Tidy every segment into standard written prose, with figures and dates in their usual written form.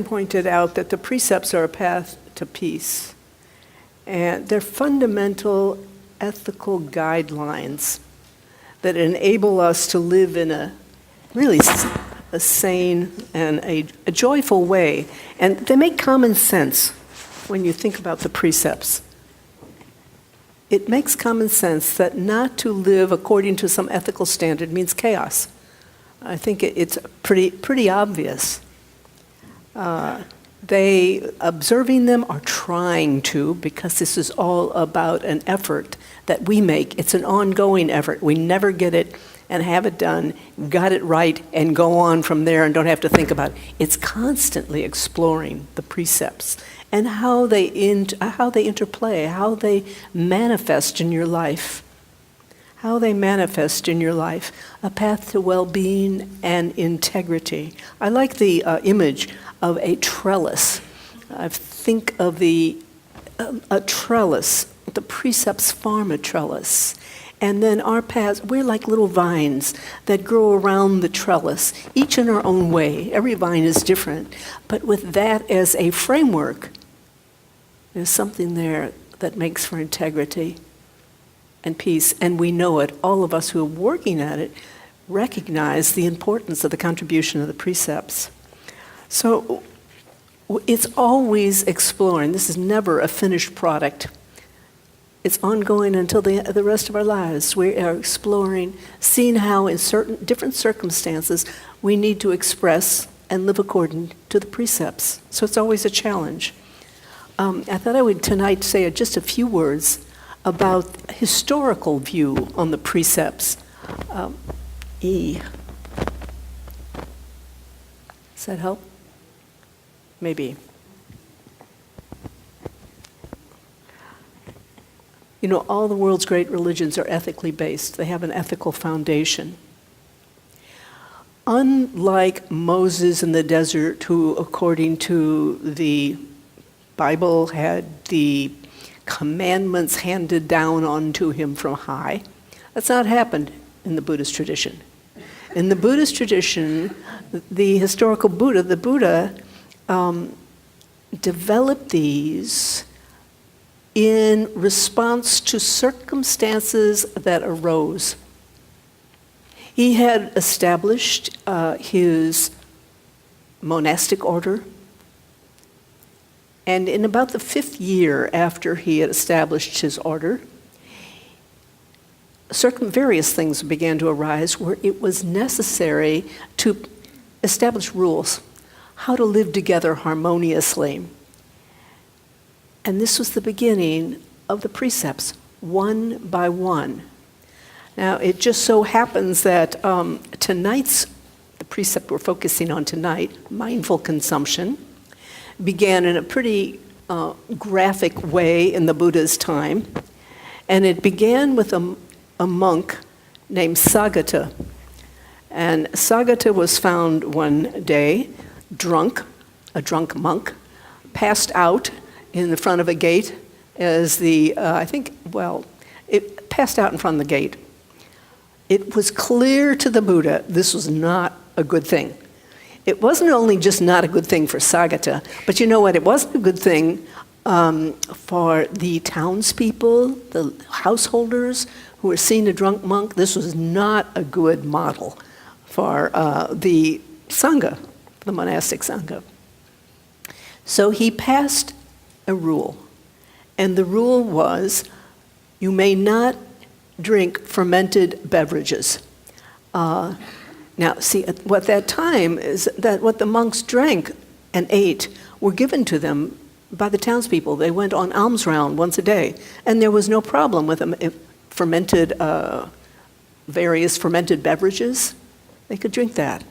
Pointed out that the precepts are a path to peace, and they're fundamental ethical guidelines that enable us to live in a really a sane and a joyful way. And they make common sense when you think about the precepts. It makes common sense that not to live according to some ethical standard means chaos. I think it's pretty obvious. They, observing them, are trying to, because this is all about an effort that we make. It's an ongoing effort. We never get it and have it done, got it right, and go on from there and don't have to think about it. It's constantly exploring the precepts and how they interplay, how they manifest in your life. How they manifest in your life, a path to well-being and integrity. I like the image of a trellis. I think of a trellis. The precepts form a trellis. And then our paths, we're like little vines that grow around the trellis, each in our own way. Every vine is different. But with that as a framework, there's something there that makes for integrity and peace, and we know it. All of us who are working at it recognize the importance of the contribution of the precepts. So it's always exploring. This is never a finished product. It's ongoing until the rest of our lives. We are exploring, seeing how in certain different circumstances we need to express and live according to the precepts. So it's always a challenge. I thought I would tonight say just a few words about historical view on the precepts. Does that help? Maybe. You know, all the world's great religions are ethically based. They have an ethical foundation. Unlike Moses in the desert, who, according to the Bible, had the commandments handed down onto him from high. That's not happened in the Buddhist tradition. In the Buddhist tradition, the historical Buddha, developed these in response to circumstances that arose. He had established his monastic order. And in about the 5th year after he had established his order, various things began to arise where it was necessary to establish rules, how to live together harmoniously. And this was the beginning of the precepts, one by one. Now, it just so happens that the precept we're focusing on tonight, mindful consumption, began in a pretty graphic way in the Buddha's time. And it began with a monk named Sagata. And Sagata was found one day a drunk monk, passed out in the front of a gate as it passed out in front of the gate. It was clear to the Buddha this was not a good thing. It wasn't only just not a good thing for Sagata, but you know what? It wasn't a good thing for the townspeople, the householders who were seeing a drunk monk. This was not a good model for the Sangha, the monastic Sangha. So he passed a rule, and the rule was you may not drink fermented beverages. Now, see, what that time is that what the monks drank and ate were given to them by the townspeople. They went on alms round once a day, and there was no problem with them. Various fermented beverages, they could drink that.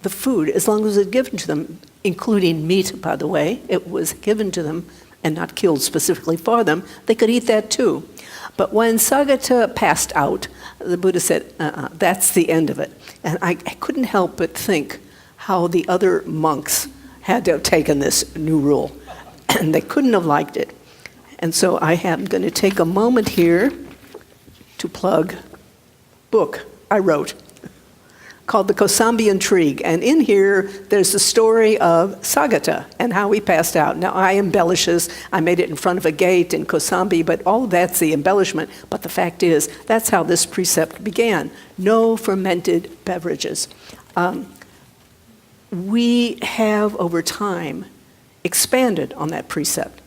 The food, as long as it was given to them, including meat, by the way, it was given to them and not killed specifically for them, they could eat that too. But when Sagata passed out, the Buddha said, that's the end of it. And I couldn't help but think how the other monks had to have taken this new rule. And they couldn't have liked it. And so I am going to take a moment here to plug book I wrote. called The Kosambi Intrigue. And in here, there's the story of Sagata and how he passed out. Now, I embellish this. I made it in front of a gate in Kosambi, but all of that's the embellishment. But the fact is, that's how this precept began. No fermented beverages. We have, over time, expanded on that precept.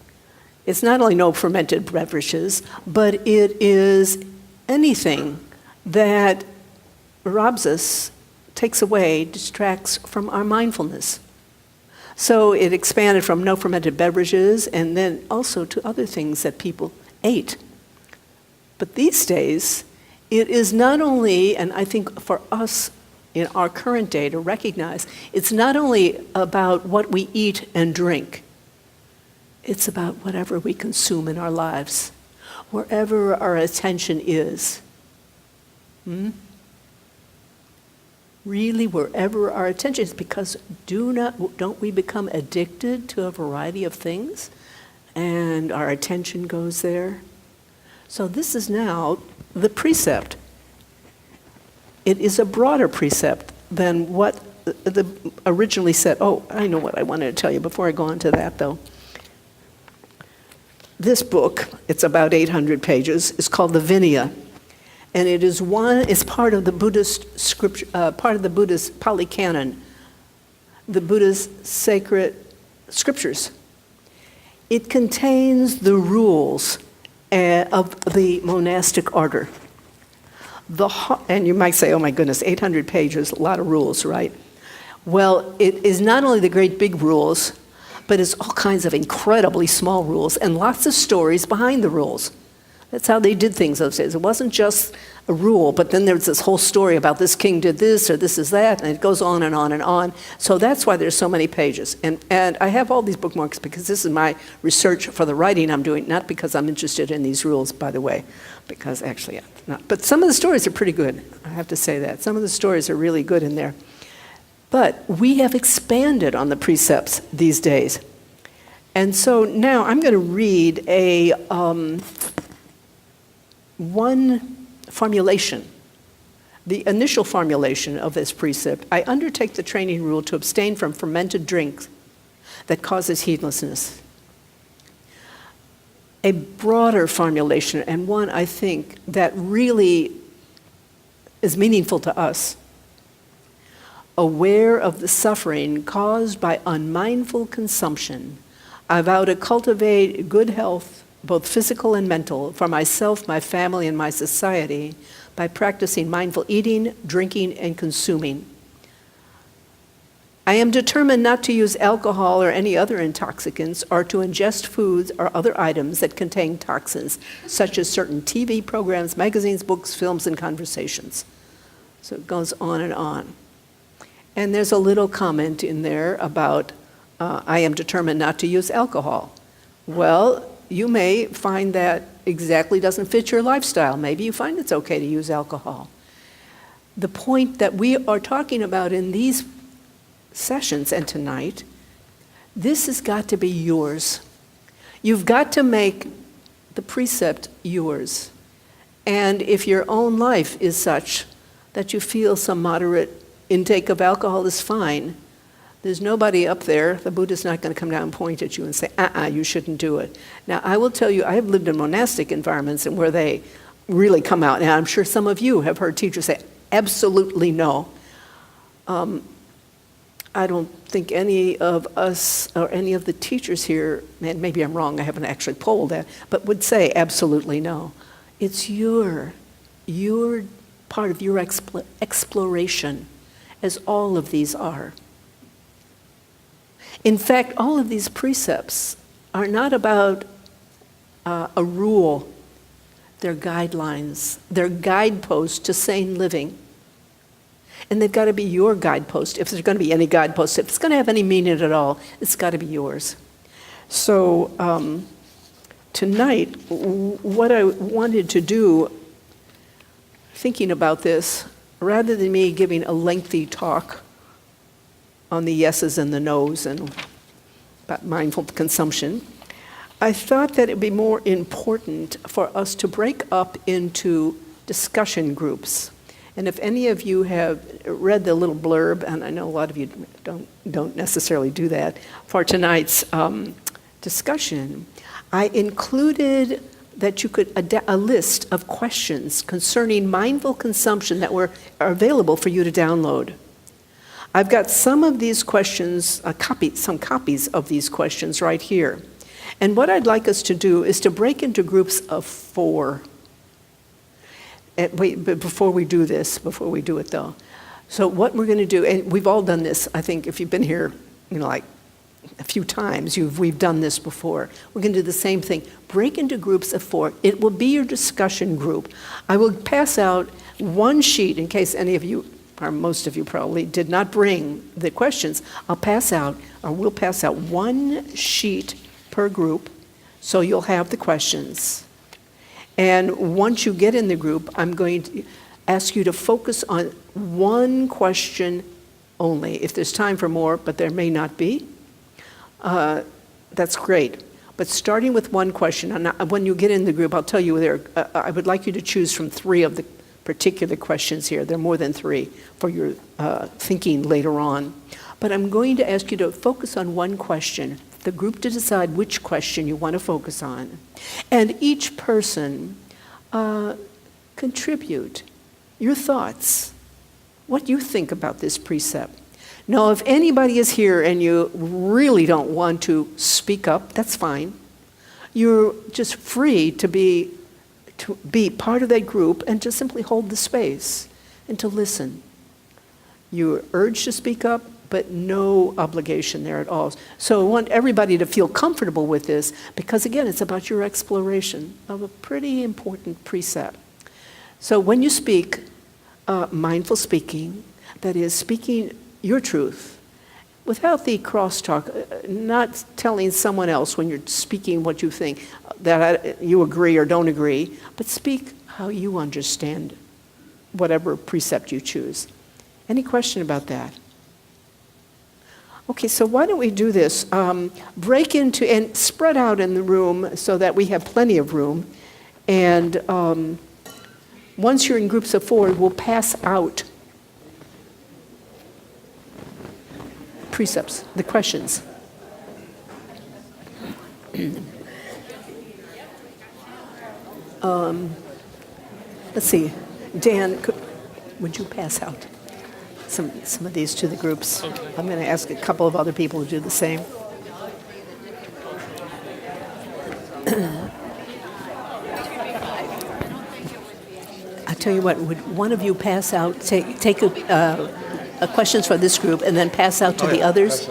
It's not only no fermented beverages, but it is anything that robs us, takes away, distracts from our mindfulness. So it expanded from no fermented beverages and then also to other things that people ate. But these days, it is not only, and I think for us in our current day to recognize, it's not only about what we eat and drink, it's about whatever we consume in our lives, wherever our attention is. Really, wherever our attention is, because don't we become addicted to a variety of things, and our attention goes there? So this is now the precept. It is a broader precept than what the originally said. Oh, I know what I wanted to tell you before I go on to that, though. This book, it's about 800 pages, is called the Vinaya, and it's part of the Buddhist scripture, part of the Buddhist Pali Canon, the Buddhist sacred scriptures. It contains the rules of the monastic order. And you might say, oh my goodness, 800 pages, a lot of rules, right? Well, it is not only the great big rules, but it's all kinds of incredibly small rules and lots of stories behind the rules. That's how they did things those days. It wasn't just a rule, but then there's this whole story about this king did this or this is that, and it goes on and on and on. So that's why there's so many pages. And I have all these bookmarks because this is my research for the writing I'm doing, not because I'm interested in these rules, by the way, because actually I'm not. But some of the stories are pretty good, I have to say that. Some of the stories are really good in there. But we have expanded on the precepts these days. And so now I'm going to read one formulation, the initial formulation of this precept. I undertake the training rule to abstain from fermented drinks that causes heedlessness. A broader formulation, and one I think that really is meaningful to us. Aware of the suffering caused by unmindful consumption, I vow to cultivate good health, both physical and mental, for myself, my family, and my society by practicing mindful eating, drinking, and consuming. I am determined not to use alcohol or any other intoxicants or to ingest foods or other items that contain toxins, such as certain TV programs, magazines, books, films, and conversations. So it goes on and on. And there's a little comment in there about, I am determined not to use alcohol. Well, you may find that exactly doesn't fit your lifestyle. Maybe you find it's okay to use alcohol. The point that we are talking about in these sessions and tonight, this has got to be yours. You've got to make the precept yours. And if your own life is such that you feel some moderate intake of alcohol is fine, there's nobody up there, the Buddha's not going to come down and point at you and say, you shouldn't do it. Now, I will tell you, I have lived in monastic environments and where they really come out. And I'm sure some of you have heard teachers say, absolutely no. I don't think any of us or any of the teachers here, and maybe I'm wrong, I haven't actually polled that, but would say absolutely no. It's your part of your exploration, as all of these are. In fact, all of these precepts are not about a rule. They're guidelines. They're guideposts to sane living. And they've got to be your guidepost. If there's going to be any guidepost, if it's going to have any meaning at all, it's got to be yours. So tonight, what I wanted to do, thinking about this, rather than me giving a lengthy talk on the yeses and the nos and about mindful consumption, I thought that it would be more important for us to break up into discussion groups. And if any of you have read the little blurb, and I know a lot of you don't necessarily do that, for tonight's discussion, I included that you could a list of questions concerning mindful consumption that are available for you to download. I've got some of these questions, some copies of these questions right here. And what I'd like us to do is to break into groups of 4. But before we do it though. So what we're going to do, and we've all done this, I think if you've been here, like a few times, we've done this before. We're going to do the same thing. Break into groups of 4. It will be your discussion group. I will pass out one sheet in case any of you, or most of you probably, did not bring the questions. We'll pass out one sheet per group, so you'll have the questions. And once you get in the group, I'm going to ask you to focus on one question only. If there's time for more, but there may not be, that's great. But starting with one question, and when you get in the group, I'll tell you I would like you to choose from 3 of the particular questions here. There are more than 3 for your thinking later on. But I'm going to ask you to focus on one question, the group to decide which question you want to focus on. And each person contribute your thoughts, what you think about this precept. Now, if anybody is here and you really don't want to speak up, that's fine. You're just free to be part of that group and to simply hold the space and to listen. You're urged to speak up, but no obligation there at all. So I want everybody to feel comfortable with this because, again, it's about your exploration of a pretty important precept. So when you speak, mindful speaking, that is speaking your truth, without the crosstalk, not telling someone else when you're speaking what you think, that you agree or don't agree, but speak how you understand whatever precept you choose. Any question about that? Okay, so why don't we do this? Break into and spread out in the room so that we have plenty of room. And once you're in groups of 4, we'll pass out precepts, the questions. Let's see. Dan, would you pass out some of these to the groups? Okay. I'm going to ask a couple of other people to do the same. I'll tell you what, would one of you pass out, take questions for this group and then pass out to the others?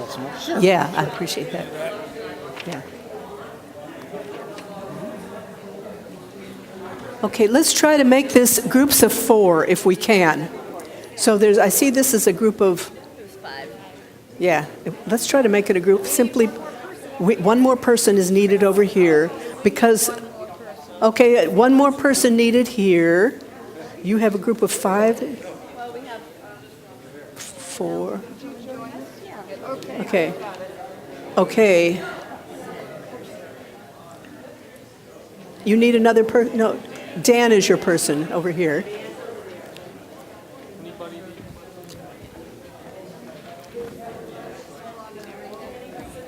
Sure. Yeah, I appreciate that. Yeah. Okay, let's try to make this groups of 4 if we can. So I see this as a group of 5. Yeah, let's try to make it a group. Simply, one more person is needed over here because, okay, one more person needed here. You have a group of 5? Well, we have 4. Okay. Okay. You need another person? No, Dan is your person over here.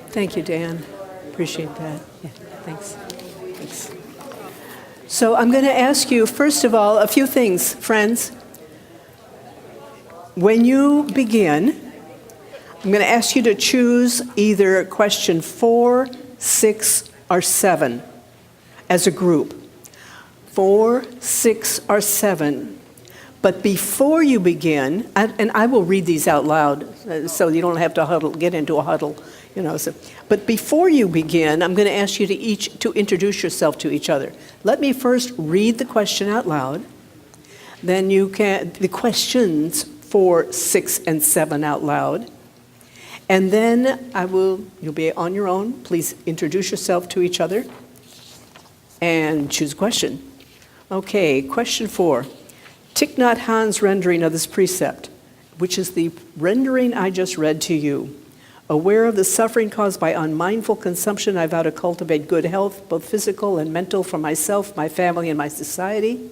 Thank you, Dan. Appreciate that. Yeah, thanks. Thanks. So I'm going to ask you, first of all, a few things, friends. When you begin, I'm going to ask you to choose either question 4, 6, or 7 as a group. 4, 6, or 7. But before you begin, and I will read these out loud so you don't have to get into a huddle. But before you begin, I'm going to ask you to introduce yourself to each other. Let me first read the question out loud. Then the questions 4, 6, and 7 out loud. And then you'll be on your own. Please introduce yourself to each other and choose a question. Okay, question 4. Thich Nhat Hanh's rendering of this precept, which is the rendering I just read to you. Aware of the suffering caused by unmindful consumption, I vow to cultivate good health, both physical and mental, for myself, my family, and my society.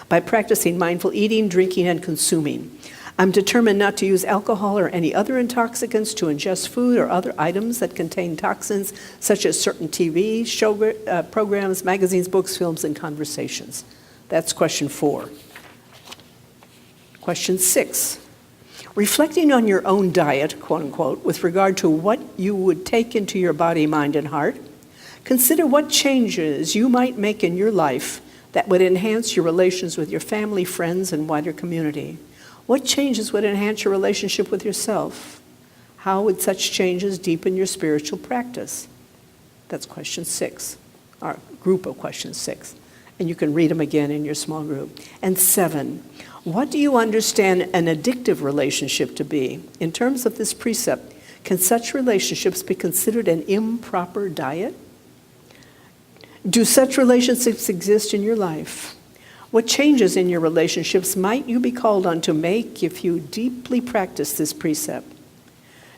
by practicing mindful eating, drinking, and consuming. I'm determined not to use alcohol or any other intoxicants, to ingest food or other items that contain toxins, such as certain TV show programs, magazines, books, films, and conversations. That's question 4. Question 6. Reflecting on your own diet, quote unquote, with regard to what you would take into your body, mind, and heart, consider what changes you might make in your life that would enhance your relations with your family, friends, and wider community. What changes would enhance your relationship with yourself? How would such changes deepen your spiritual practice? That's question 6, our group of questions 6. And you can read them again in your small group. And 7, what do you understand an addictive relationship to be? In terms of this precept, can such relationships be considered an improper diet? Do such relationships exist in your life? What changes in your relationships might you be called on to make if you deeply practice this precept?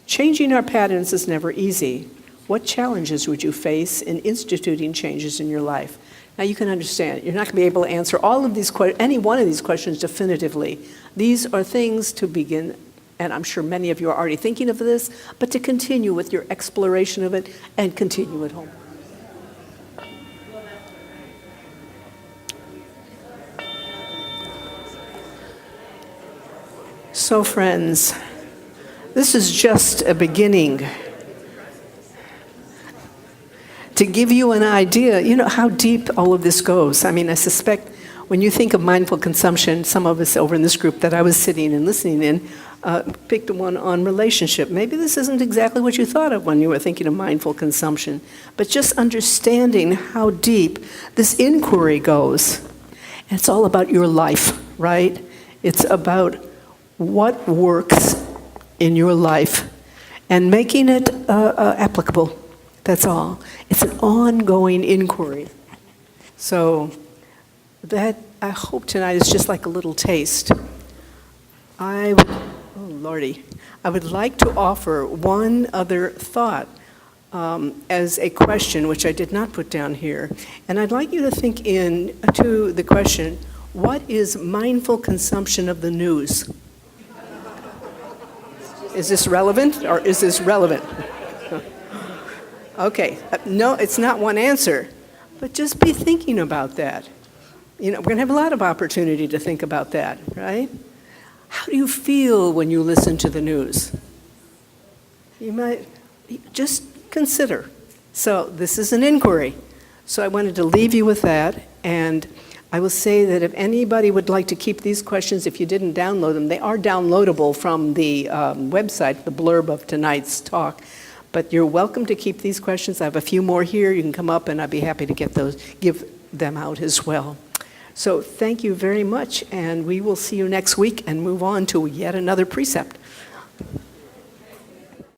Changing our patterns is never easy. What challenges would you face in instituting changes in your life? Now you can understand, you're not going to be able to answer all of these any one of these questions definitively. These are things to begin, and I'm sure many of you are already thinking of this, but to continue with your exploration of it and continue at home. So friends, this is just a beginning to give you an idea, how deep all of this goes. I mean, I suspect when you think of mindful consumption, some of us over in this group that I was sitting and listening in picked one on relationship. Maybe this isn't exactly what you thought of when you were thinking of mindful consumption, but just understanding how deep this inquiry goes. And it's all about your life, right? It's about what works in your life and making it applicable. That's all. It's an ongoing inquiry. So that, I hope tonight is just like a little taste. I would like to offer one other thought as a question, which I did not put down here. And I'd like you to think to the question, what is mindful consumption of the news? Is this relevant, or is this relevant? Okay, no, it's not one answer, but just be thinking about that. We're going to have a lot of opportunity to think about that, right? How do you feel when you listen to the news? You might just consider. So this is an inquiry. So I wanted to leave you with that, and I will say that if anybody would like to keep these questions, if you didn't download them, they are downloadable from the website, the blurb of tonight's talk. But you're welcome to keep these questions. I have a few more here. You can come up, and I'd be happy to give them out as well. So thank you very much, and we will see you next week and move on to yet another precept.